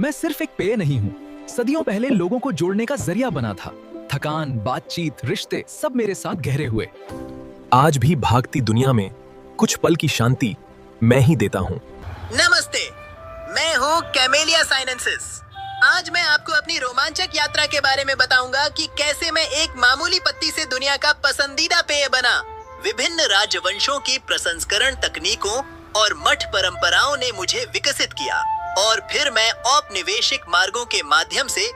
मैं सिर्फ एक पेय नहीं हूँ, सदियों पहले लोगों को जोड़ने का जरिया बना था। थकान, बातचीत, रिश्ते सब मेरे साथ गहरे हुए। आज भी भागती दुनिया में कुछ पल की शांति मैं ही देता हूँ। नमस्ते, मैं हूँ कैमेलिया साइनेंसिस। आज मैं आपको अपनी रोमांचक यात्रा के बारे में बताऊंगा कि कैसे मैं एक मामूली पत्ती से दुनिया का पसंदीदा पेय बना। विभिन्न राजवंशों की प्रसंस्करण तकनीकों और मठ परंपराओं ने मुझे विकसित किया और फिर मैं औपनिवेशिक मार्गों के माध्यम से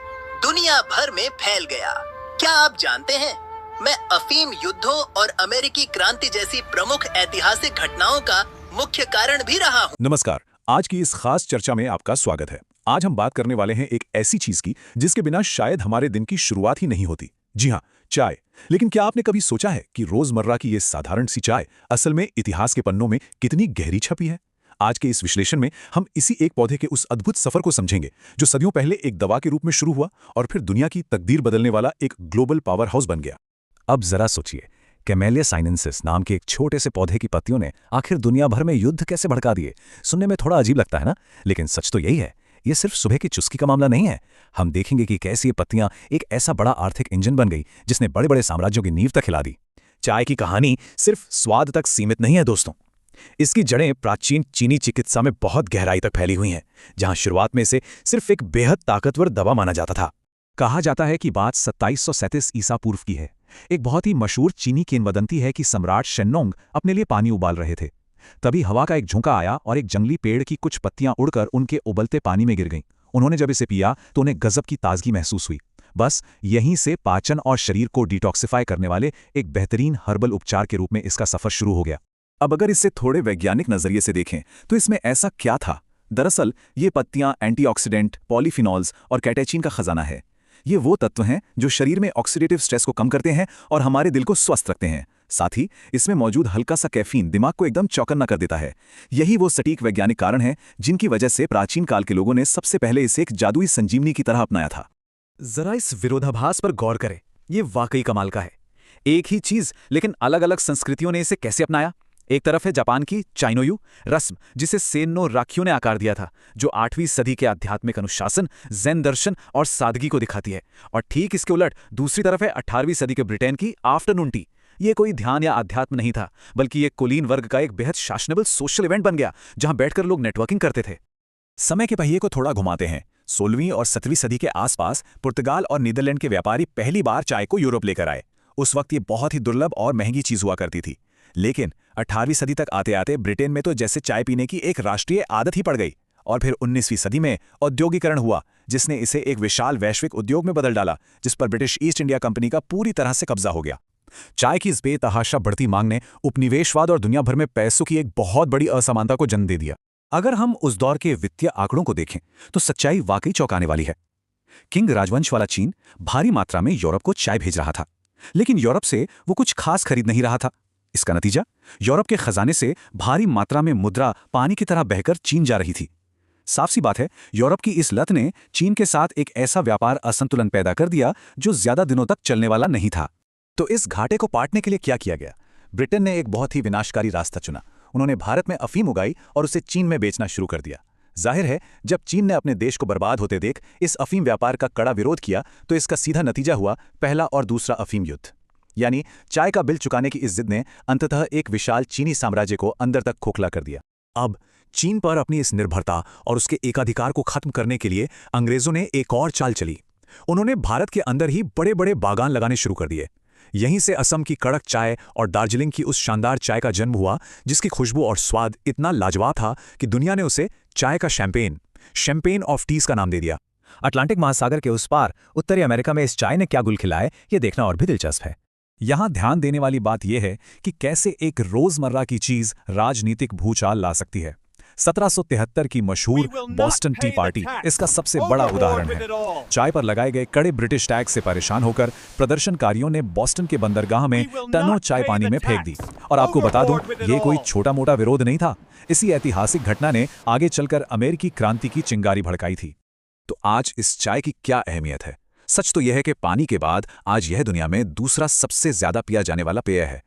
दुनिया भर में फैल गया। क्या आप जानते हैं, मैं अफीम युद्धों और अमेरिकी क्रांति जैसी प्रमुख ऐतिहासिक घटनाओं का मुख्य कारण भी रहा हूँ। नमस्कार, आज की इस खास चर्चा में आपका स्वागत है। आज हम बात करने वाले हैं एक ऐसी चीज की जिसके बिना शायद हमारे दिन की शुरुआत ही नहीं होती। जी हाँ, चाय। लेकिन क्या आपने कभी सोचा है कि रोजमर्रा की ये साधारण सी चाय असल में इतिहास के पन्नों में कितनी गहरी छपी है? आज के इस विश्लेषण में हम इसी एक पौधे के उस अद्भुत सफर को समझेंगे जो सदियों पहले एक दवा के रूप में शुरू हुआ और फिर दुनिया की तकदीर बदलने वाला एक ग्लोबल पावर हाउस बन गया। अब जरा सोचिए, कैमेलिया साइनेंसिस नाम के एक छोटे से पौधे की पत्तियों ने आखिर दुनिया भर में युद्ध कैसे भड़का दिए। सुनने में थोड़ा अजीब लगता है ना, लेकिन सच तो यही है। ये सिर्फ सुबह की चुस्की का मामला नहीं है। हम देखेंगे कि कैसे ये पत्तियां एक ऐसा बड़ा आर्थिक इंजन बन गई जिसने बड़े बड़े साम्राज्यों की नींव तक हिला दी। चाय की कहानी सिर्फ स्वाद तक सीमित नहीं है दोस्तों। इसकी जड़ें प्राचीन चीनी चिकित्सा में बहुत गहराई तक फैली हुई हैं, जहां शुरुआत में से सिर्फ एक बेहद ताकतवर दवा माना जाता था। कहा जाता है कि बात 2737 ईसा पूर्व की है। एक बहुत ही मशहूर चीनी किंवदंती है कि सम्राट शेन्नोंग अपने लिए पानी उबाल रहे थे। तभी हवा का एक झोंका आया और एक जंगली पेड़ की कुछ पत्तियां उड़कर उनके उबलते पानी में गिर गईं। उन्होंने जब इसे पिया तो उन्हें गजब की ताजगी महसूस हुई। बस यहीं से पाचन और शरीर को डिटॉक्सिफाई करने वाले एक बेहतरीन हर्बल उपचार के रूप में इसका सफर शुरू हो गया। अब अगर इसे थोड़े वैज्ञानिक नजरिए से देखें तो इसमें ऐसा क्या था? दरअसल ये पत्तियां एंटीऑक्सीडेंट, पॉलीफिनॉल्स और कैटेचिन का खजाना है। ये वो तत्व हैं जो शरीर में ऑक्सीडेटिव स्ट्रेस को कम करते हैं और हमारे दिल को स्वस्थ रखते हैं। साथ ही इसमें मौजूद हल्का सा कैफीन दिमाग को एकदम चौकन्ना कर देता है। यही वो सटीक वैज्ञानिक कारण है जिनकी वजह से प्राचीन काल के लोगों ने सबसे पहले इसे एक जादुई संजीवनी की तरह अपनाया था। जरा इस विरोधाभास पर गौर करें, ये वाकई कमाल का है। एक ही चीज लेकिन अलग अलग संस्कृतियों ने इसे कैसे अपनाया। एक तरफ है जापान की चाइनोयू रस्म, जिसे सेन्नो राखियों ने आकार दिया था, जो 8वीं सदी के आध्यात्मिक अनुशासन, ज़ेन दर्शन और सादगी को दिखाती है। और ठीक इसके उलट दूसरी तरफ है 18वीं सदी के ब्रिटेन की आफ्टरनून टी। ये कोई ध्यान या अध्यात्म नहीं था, बल्कि ये कुलीन वर्ग का एक बेहद फैशनेबल सोशल इवेंट बन गया, जहां बैठकर लोग नेटवर्किंग करते थे। समय के पहिए को थोड़ा घुमाते हैं। 16वीं और 17वीं सदी के आसपास पुर्तगाल और नीदरलैंड के व्यापारी पहली बार चाय को यूरोप लेकर आए। उस वक्त ये बहुत ही दुर्लभ और महंगी चीज हुआ करती थी। लेकिन 18वीं सदी तक आते आते ब्रिटेन में तो जैसे चाय पीने की एक राष्ट्रीय आदत ही पड़ गई। और फिर 19वीं सदी में औद्योगिकरण हुआ, जिसने इसे एक विशाल वैश्विक उद्योग में बदल डाला, जिस पर ब्रिटिश ईस्ट इंडिया कंपनी का पूरी तरह से कब्जा हो गया। चाय की इस बेतहाशा बढ़ती मांग ने उपनिवेशवाद और दुनिया भर में पैसों की एक बहुत बड़ी असमानता को जन्म दे दिया। अगर हम उस दौर के वित्तीय आंकड़ों को देखें तो सच्चाई वाकई चौंकाने वाली है। किंग राजवंश वाला चीन भारी मात्रा में यूरोप को चाय भेज रहा था, लेकिन यूरोप से वो कुछ खास खरीद नहीं रहा था। इसका नतीजा, यूरोप के खजाने से भारी मात्रा में मुद्रा पानी की तरह बहकर चीन जा रही थी। साफ सी बात है, यूरोप की इस लत ने चीन के साथ एक ऐसा व्यापार असंतुलन पैदा कर दिया जो ज्यादा दिनों तक चलने वाला नहीं था। तो इस घाटे को पाटने के लिए क्या किया गया? ब्रिटेन ने एक बहुत ही विनाशकारी रास्ता चुना। उन्होंने भारत में अफीम उगाई और उसे चीन में बेचना शुरू कर दिया। जाहिर है, जब चीन ने अपने देश को बर्बाद होते देख इस अफीम व्यापार का कड़ा विरोध किया तो इसका सीधा नतीजा हुआ पहला और दूसरा अफीम युद्ध। यानी चाय का बिल चुकाने की इस जिद ने अंततः एक विशाल चीनी साम्राज्य को अंदर तक खोखला कर दिया। अब चीन पर अपनी इस निर्भरता और उसके एकाधिकार को खत्म करने के लिए अंग्रेजों ने एक और चाल चली। उन्होंने भारत के अंदर ही बड़े बड़े बागान लगाने शुरू कर दिए। यहीं से असम की कड़क चाय और दार्जिलिंग की उस शानदार चाय का जन्म हुआ, जिसकी खुशबू और स्वाद इतना लाजवाब था कि दुनिया ने उसे चाय का शैंपेन ऑफ टीज का नाम दे दिया। अटलांटिक महासागर के उस पार उत्तरी अमेरिका में इस चाय ने क्या गुल खिलाए, ये देखना और भी दिलचस्प है। यहां ध्यान देने वाली बात यह है कि कैसे एक रोजमर्रा की चीज राजनीतिक भूचाल ला सकती है। 1773 की मशहूर बॉस्टन टी पार्टी इसका सबसे बड़ा उदाहरण है। चाय पर लगाए गए कड़े ब्रिटिश टैक्स से परेशान होकर प्रदर्शनकारियों ने बॉस्टन के बंदरगाह में टनों चाय पानी में फेंक दी। और आपको बता दूं, ये कोई छोटा मोटा विरोध नहीं था। इसी ऐतिहासिक घटना ने आगे चलकर अमेरिकी क्रांति की चिंगारी भड़काई थी। तो आज इस चाय की क्या अहमियत है? सच तो यह है कि पानी के बाद आज यह दुनिया में दूसरा सबसे ज्यादा पिया जाने वाला पेय है।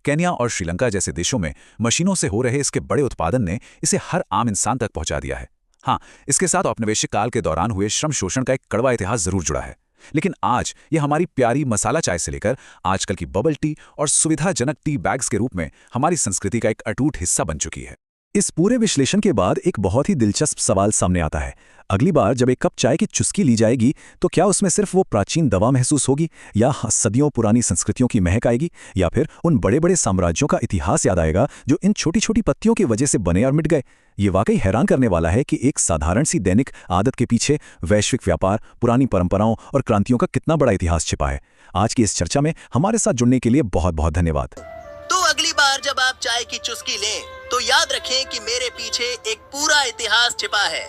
केन्या और श्रीलंका जैसे देशों में मशीनों से हो रहे इसके बड़े उत्पादन ने इसे हर आम इंसान तक पहुंचा दिया है। हाँ, इसके साथ औपनिवेशिक काल के दौरान हुए श्रम शोषण का एक कड़वा इतिहास जरूर जुड़ा है। लेकिन आज ये हमारी प्यारी मसाला चाय से लेकर आजकल की बबल टी और सुविधाजनक टी बैग्स के रूप में हमारी संस्कृति का एक अटूट हिस्सा बन चुकी है। इस पूरे विश्लेषण के बाद एक बहुत ही दिलचस्प सवाल सामने आता है। अगली बार जब एक कप चाय की चुस्की ली जाएगी तो क्या उसमें सिर्फ वो प्राचीन दवा महसूस होगी, या सदियों पुरानी संस्कृतियों की महक आएगी, या फिर उन बड़े बड़े साम्राज्यों का इतिहास याद आएगा जो इन छोटी छोटी पत्तियों की वजह से बने और मिट गए। ये वाकई हैरान करने वाला है कि एक साधारण सी दैनिक आदत के पीछे वैश्विक व्यापार, पुरानी परंपराओं और क्रांतियों का कितना बड़ा इतिहास छिपा है। आज की इस चर्चा में हमारे साथ जुड़ने के लिए बहुत बहुत धन्यवाद। तो अगली बार जब आप चाय की चुस्की लें तो याद रखें कि मेरे पीछे एक पूरा इतिहास छिपा है।